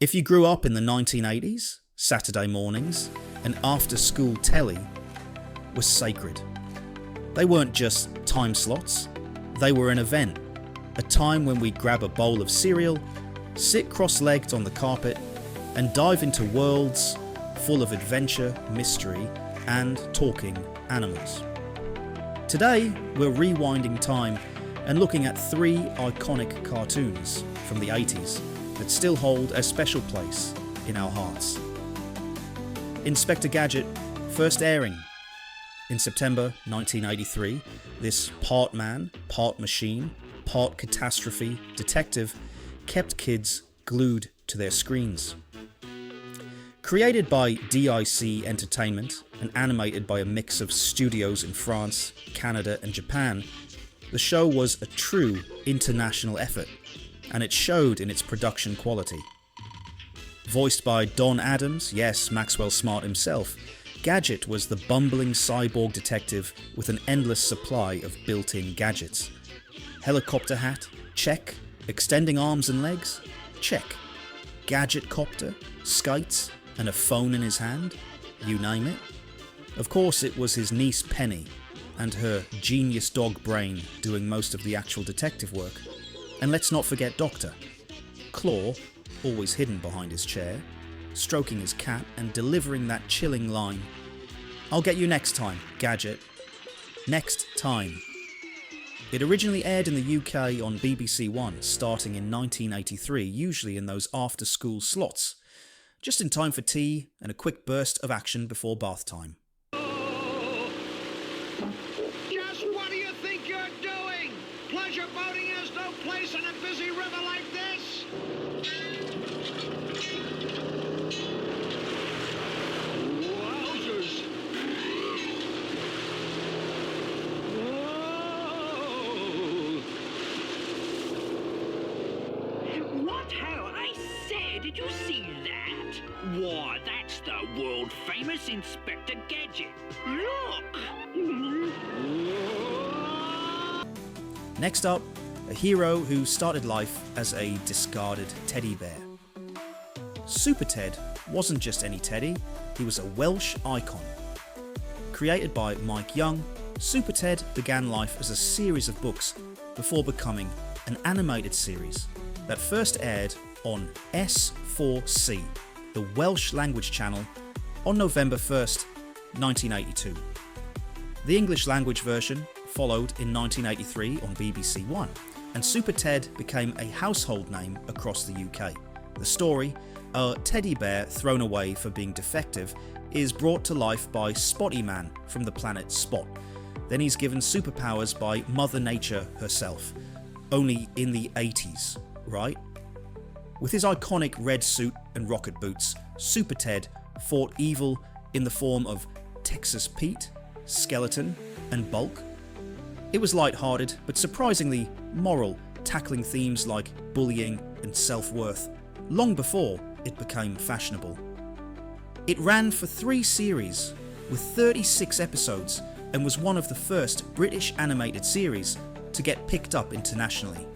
If you grew up in the 1980s, Saturday mornings and after-school telly was sacred. They weren't just time slots, they were an event, a time when we'd grab a bowl of cereal, sit cross-legged on the carpet and dive into worlds full of adventure, mystery and talking animals. Today, we're rewinding time and looking at 3 iconic cartoons from the 80s that still hold a special place in our hearts. Inspector Gadget, first airing in September 1983, this part man, part machine, part catastrophe detective kept kids glued to their screens. Created by DIC Entertainment and animated by a mix of studios in France, Canada and Japan, the show was a true international effort, and it showed in its production quality. Voiced by Don Adams, yes, Maxwell Smart himself, Gadget was the bumbling cyborg detective with an endless supply of built-in gadgets. Helicopter hat? Check. Extending arms and legs? Check. Gadget copter? Skites? And a phone in his hand? You name it. Of course, it was his niece Penny and her genius dog brain doing most of the actual detective work. And let's not forget Doctor. Claw, always hidden behind his chair, stroking his cat and delivering that chilling line, "I'll get you next time, Gadget." Next time. It originally aired in the UK on BBC One starting in 1983, usually in those after-school slots, just in time for tea and a quick burst of action before bath time. Just what do you think you're doing? Pleasure boating has no place in a busy river like this. Wowzers. Whoa. What hell? I said, did you see that? Why, that's the world-famous Inspector Gadget. Look! Next up, a hero who started life as a discarded teddy bear. SuperTed wasn't just any teddy, he was a Welsh icon. Created by Mike Young, SuperTed began life as a series of books before becoming an animated series that first aired on S4C, the Welsh language channel, on November 1st, 1982. The English language version followed in 1983 on BBC One, and SuperTed became a household name across the UK. The story, a teddy bear thrown away for being defective, is brought to life by Spotty Man from the planet Spot. Then he's given superpowers by Mother Nature herself, only in the 80s, right? With his iconic red suit and rocket boots, SuperTed fought evil in the form of Texas Pete, Skeleton and Bulk. It was light-hearted but surprisingly moral, tackling themes like bullying and self-worth, long before it became fashionable. It ran for 3 series with 36 episodes and was one of the first British animated series to get picked up internationally.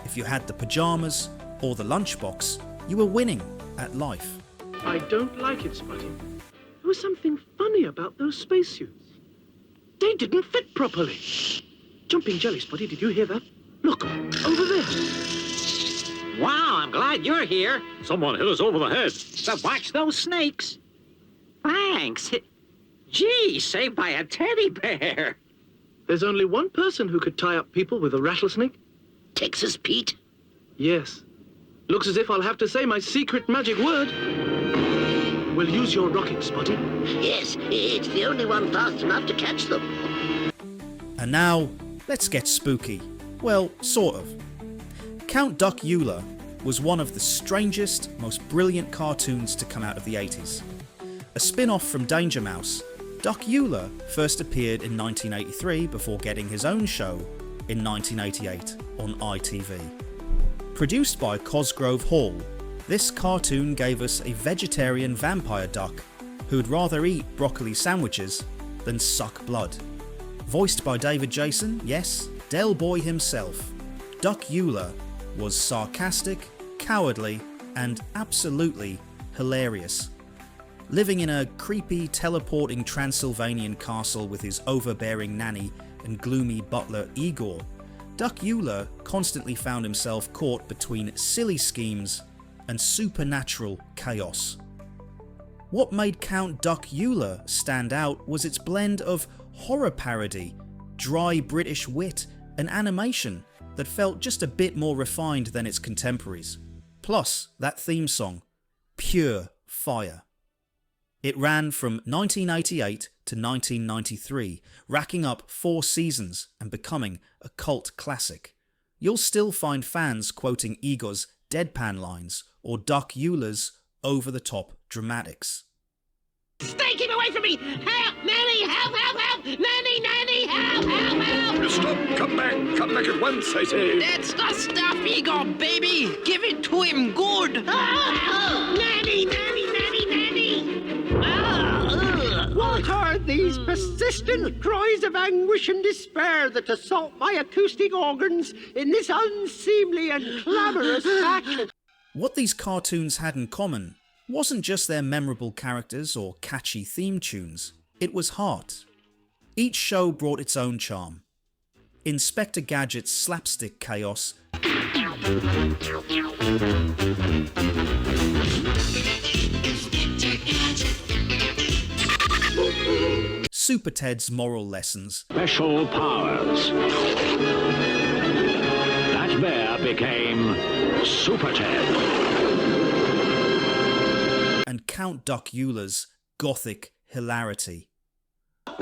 If you had the pyjamas or the lunchbox, you were winning at life. I don't like it, Spotty. There was something funny about those spacesuits. They didn't fit properly. Jumping jelly, Spotty, did you hear that? Look, over there. Wow, I'm glad you're here. Someone hit us over the head. But watch those snakes. Thanks. Gee, saved by a teddy bear. There's only one person who could tie up people with a rattlesnake. Texas Pete? Yes. Looks as if I'll have to say my secret magic word. We'll use your rocket, Spotty. Yes, it's the only one fast enough to catch them. And now, let's get spooky. Well, sort of. Count Duck Ula was one of the strangest, most brilliant cartoons to come out of the 80s. A spin-off from Danger Mouse, Duck Ula first appeared in 1983 before getting his own show in 1988 on ITV. Produced by Cosgrove Hall, this cartoon gave us a vegetarian vampire duck who'd rather eat broccoli sandwiches than suck blood. Voiced by David Jason, yes, Del Boy himself, Duck Ula was sarcastic, cowardly and absolutely hilarious. Living in a creepy, teleporting Transylvanian castle with his overbearing nanny and gloomy butler Igor, Duck Ula constantly found himself caught between silly schemes and supernatural chaos. What made Count Duck Ula stand out was its blend of horror parody, dry British wit, and animation that felt just a bit more refined than its contemporaries. Plus, that theme song, pure fire. It ran from 1988 to 1993, racking up 4 seasons and becoming a cult classic. You'll still find fans quoting Igor's deadpan lines or Duck Ula's over-the-top dramatics. Stay, keep away from me! Help! Nanny! Help, help, help! Nanny, nanny! Help, help, help! Stop! Come back at once, I say! That's the stuff, Igor, baby! Give it to him good! Oh, nanny, nanny, nanny, nanny! What are these persistent cries of anguish and despair that assault my acoustic organs in this unseemly and clamorous fashion? What these cartoons had in common wasn't just their memorable characters or catchy theme tunes, it was heart. Each show brought its own charm. Inspector Gadget's slapstick chaos, SuperTed's moral lessons, Special powers. That bear became SuperTed. and Count Duck Ula's gothic hilarity. Duck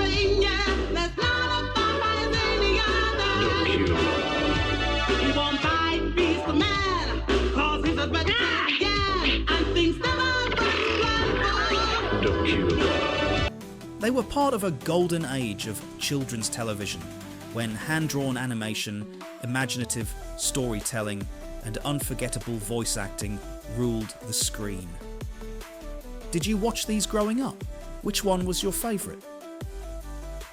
Ula. They were part of a golden age of children's television, when hand-drawn animation, imaginative storytelling, and unforgettable voice acting ruled the screen. Did you watch these growing up? Which one was your favourite?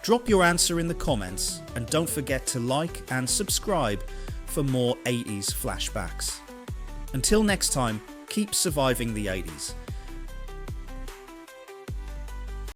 Drop your answer in the comments, and don't forget to like and subscribe for more 80s flashbacks. Until next time, keep surviving the 80s.